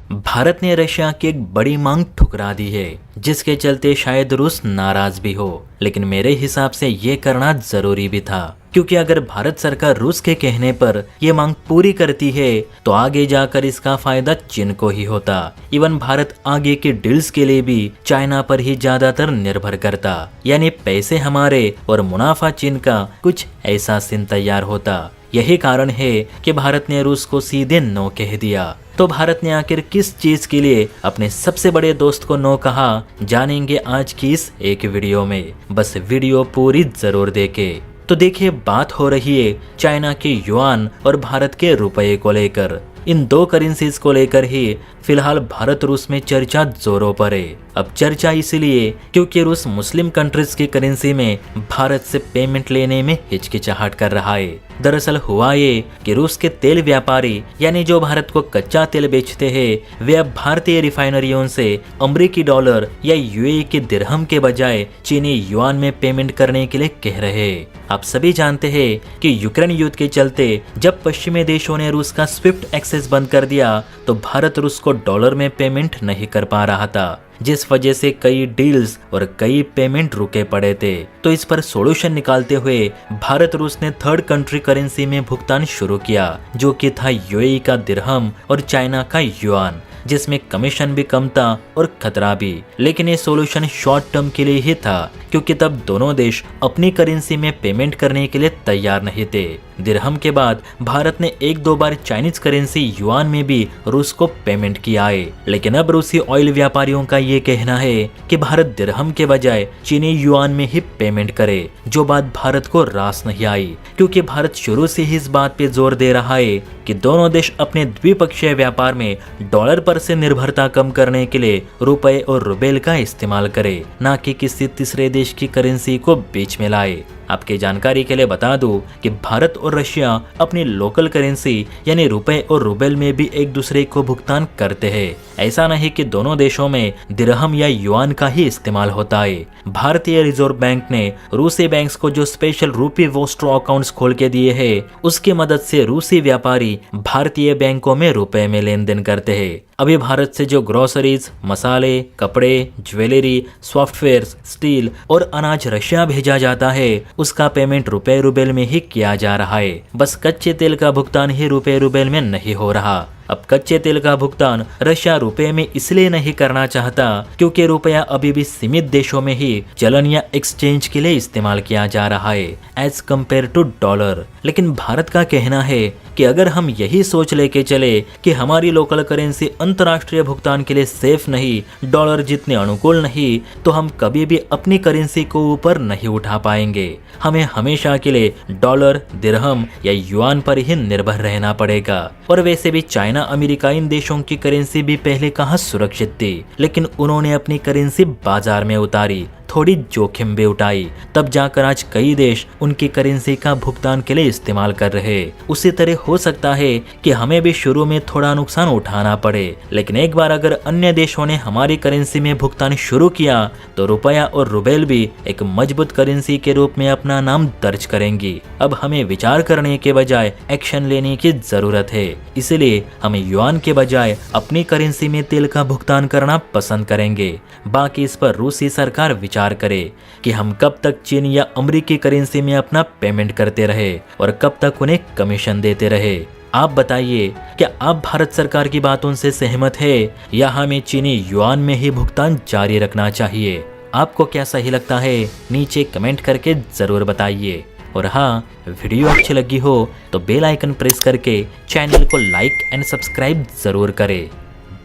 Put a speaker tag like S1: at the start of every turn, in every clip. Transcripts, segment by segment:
S1: भारत ने रशिया की एक बड़ी मांग ठुकरा दी है, जिसके चलते शायद रूस नाराज भी हो, लेकिन मेरे हिसाब से ये करना जरूरी भी था, क्योंकि अगर भारत सरकार रूस के कहने पर ये मांग पूरी करती है तो आगे जाकर इसका फायदा चीन को ही होता। इवन भारत आगे के डील्स के लिए भी चाइना पर ही ज्यादातर निर्भर करता, यानी पैसे हमारे और मुनाफा चीन का, कुछ ऐसा सीन तैयार होता। यही कारण है कि भारत ने रूस को सीधे नो कह दिया। तो भारत ने आखिर किस चीज के लिए अपने सबसे बड़े दोस्त को नो कहा, जानेंगे आज की इस एक वीडियो में। बस वीडियो पूरी जरूर देखें। तो देखिए, बात हो रही है चाइना के युआन और भारत के रुपए को लेकर। इन दो करेंसीज को लेकर ही फिलहाल भारत रूस में चर्चा जोरों पर है। अब चर्चा इसलिए क्योंकि रूस मुस्लिम कंट्रीज की करेंसी में भारत से पेमेंट लेने में हिचकिचाहट कर रहा है। दरअसल हुआ ये कि रूस के तेल व्यापारी, यानी जो भारत को कच्चा तेल बेचते हैं, वे अब भारतीय रिफाइनरियों से अमेरिकी डॉलर या यूएई के दिरहम के बजाय चीनी युआन में पेमेंट करने के लिए कह रहे हैं। आप सभी जानते हैं कि यूक्रेन युद्ध के चलते जब पश्चिमी देशों ने रूस का स्विफ्ट एक्सेस बंद कर दिया तो भारत रूस को डॉलर में पेमेंट नहीं कर पा रहा था, जिस वजह से कई डील्स और कई पेमेंट रुके पड़े थे। तो इस पर सॉल्यूशन निकालते हुए भारत रूस ने थर्ड कंट्री करेंसी में भुगतान शुरू किया, जो कि था यूएई का दिरहम और चाइना का युआन, जिसमें कमीशन भी कम था और खतरा भी। लेकिन ये सॉल्यूशन शॉर्ट टर्म के लिए ही था, क्योंकि तब दोनों देश अपनी करेंसी में पेमेंट करने के लिए तैयार नहीं थे। दिरहम के बाद भारत ने एक दो बार चाइनीज करेंसी युआन में भी रूस को पेमेंट किया है। लेकिन अब रूसी ऑयल व्यापारियों का ये कहना है कि भारत दिरहम के बजाय चीनी युआन में ही पेमेंट करे, जो बात भारत को रास नहीं आई, क्योंकि भारत शुरू से ही इस बात पे जोर दे रहा है कि दोनों देश अपने द्विपक्षीय व्यापार में डॉलर पर से निर्भरता कम करने के लिए रुपए और रुबेल का इस्तेमाल करे, न कि किसी तीसरे देश की करेंसी को बीच में लाए। आपकी जानकारी के लिए बता दूं कि भारत और रशिया अपनी लोकल करेंसी यानी रुपए और रुबेल में भी एक दूसरे को भुगतान करते हैं। ऐसा नहीं कि दोनों देशों में दिरहम या युआन का ही इस्तेमाल होता है। भारतीय रिजर्व बैंक ने रूसी बैंक्स को जो स्पेशल रूपी वोस्ट्रो अकाउंट्स खोल के दिए हैं, उसकी मदद से रूसी व्यापारी भारतीय बैंकों में रुपए में लेन देन करते हैं। अभी भारत से जो ग्रोसरीज, मसाले, कपड़े, ज्वेलरी, सॉफ्टवेयर, स्टील और अनाज रशिया भेजा जाता है, उसका पेमेंट रुपए रुबेल में ही किया जा रहा है। बस कच्चे तेल का भुगतान ही रुपए रुबेल में नहीं हो रहा। अब कच्चे तेल का भुगतान रशिया रुपए में इसलिए नहीं करना चाहता क्योंकि रुपया अभी भी सीमित देशों में ही चलन या एक्सचेंज के लिए इस्तेमाल किया जा रहा है एज कम्पेयर टू डॉलर। लेकिन भारत का कहना है कि अगर हम यही सोच लेके चले कि हमारी लोकल करेंसी अंतर्राष्ट्रीय भुगतान के लिए सेफ नहीं, डॉलर जितने अनुकूल नहीं, तो हम कभी भी अपनी करेंसी को ऊपर नहीं उठा पाएंगे। हमें हमेशा के लिए डॉलर, दिरहम या युआन पर ही निर्भर रहना पड़ेगा। और वैसे भी चाइना, अमेरिका, इन देशों की करेंसी भी पहले कहाँ सुरक्षित थी, लेकिन उन्होंने अपनी करेंसी बाजार में उतारी, थोड़ी जोखिम भी उठाई, तब जाकर आज कई देश उनकी करेंसी का भुगतान के लिए इस्तेमाल कर रहे। उसी तरह हो सकता है कि हमें भी शुरू में थोड़ा नुकसान उठाना पड़े, लेकिन एक बार अगर अन्य देशों ने हमारी करेंसी में भुगतान शुरू किया तो रुपया और रुबेल भी एक मजबूत करेंसी के रूप में अपना नाम दर्ज करेंगी। अब हमें विचार करने के बजाय एक्शन लेने की जरूरत है। इसलिए हम युआन के बजाय अपनी करेंसी में तेल का भुगतान करना पसंद करेंगे। बाकी इस पर रूसी सरकार विचार करे कि हम कब तक चीन या अमेरिकी करेंसी में अपना पेमेंट करते रहे और कब तक उन्हें कमीशन देते रहे। आप बताइए, क्या आप भारत सरकार की बातों से सहमत है या हमें चीनी युआन में ही भुगतान जारी रखना चाहिए? आपको क्या सही लगता है, नीचे कमेंट करके जरूर बताइए। और हाँ, वीडियो अच्छी लगी हो तो बेल आइकन प्रेस करके चैनल को लाइक एंड सब्सक्राइब जरूर करें।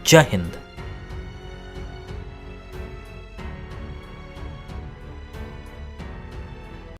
S1: जय हिंद।